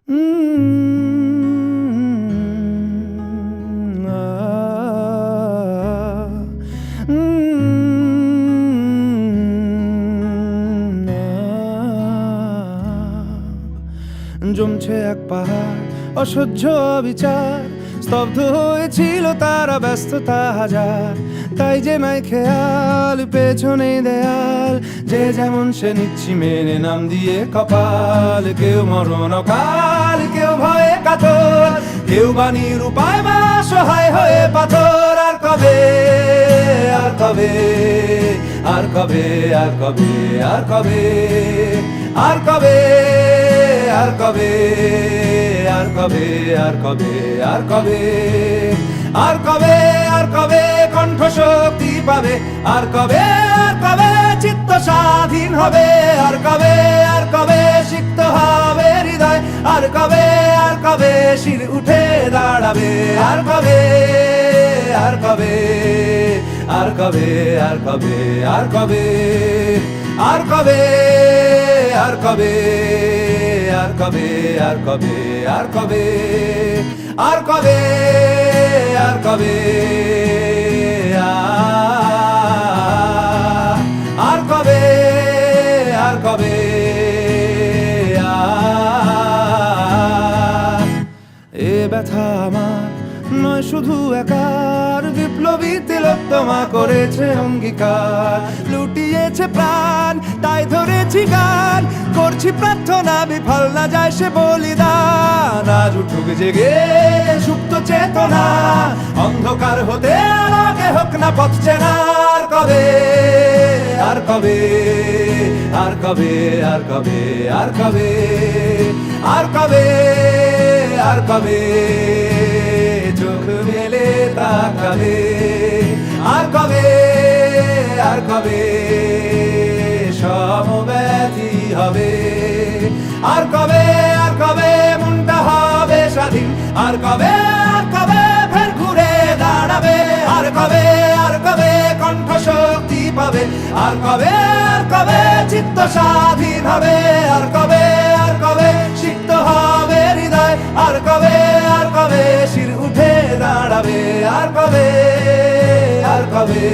জমছে এক পাহাড় অসহ্য বিচার, স্তব্ধ হয়েছিল তারা ব্যস্ততা হাজার। তাই যে নাই খেয়াল পেছনে দেয়াল, যে যেমন সে নিচ্ছি মেনে নাম দিয়ে কপাল। কেউ মরণ অকাল, কেউ ভয়ে কাতর, কেউ বাণীর উপায় বা সহায় হয়ে পাথর। আর কবে, আর কবে, আর কবে, আর কবে, আর কবে, আর কবে, আর কবে, আর কবে, আর কবে, আর কবে, আর কবে, আর কবে কণ্ঠ শক্তি পাবে? আর কবে, আর কবে চিত্ত স্বাধীন হবে? আর কবে, আর কবে সিক্ত হবে হৃদয়? আর কবে, আর কবে শির উঠে দাঁড়াবে? আর কবে, আর কবে, আর কবে, আর কবে, আর কবে, আর কবে, আর কবে, আর কবে, আর কবে, আর কবে, আর কবে, আর কবে, আর কবে, আর কবে, এ ব্যথা আমার নয় শুধু একার, বিপ্লবী তিলোত্তমা করেছে অঙ্গীকার। লুটিয়েছে প্রাণ তাই ধরেছি গান, করছি প্রার্থনা বিফল না যায় সে বলিদান। আজ উঠুক জেগে সুপ্ত চেতনা, অন্ধকার হতে আলোকে হোক না পথ চেনা। আর কবে, আর কবে, আর কবে, আর কবে, আর কবে, আর কবে, আর কবে চোখ মেলে তাকাবে? আর কবে, আর কবে সমব্যথী হবে? আর কবে, আর কবে মনটা হবে স্বাধীন? আর কবে, আর কবে ফের ঘুরে দাঁড়াবে? আর কবে, আর কবে কণ্ঠ শক্তি পাবে? আর কবে, আর কবে চিত্ত স্বাধীন হবে? আর কবে, আর কবে সিক্ত হবে হৃদয়? আর কবে, আর কবে শির উঠে দাঁড়াবে? আর কবে, আর কবে।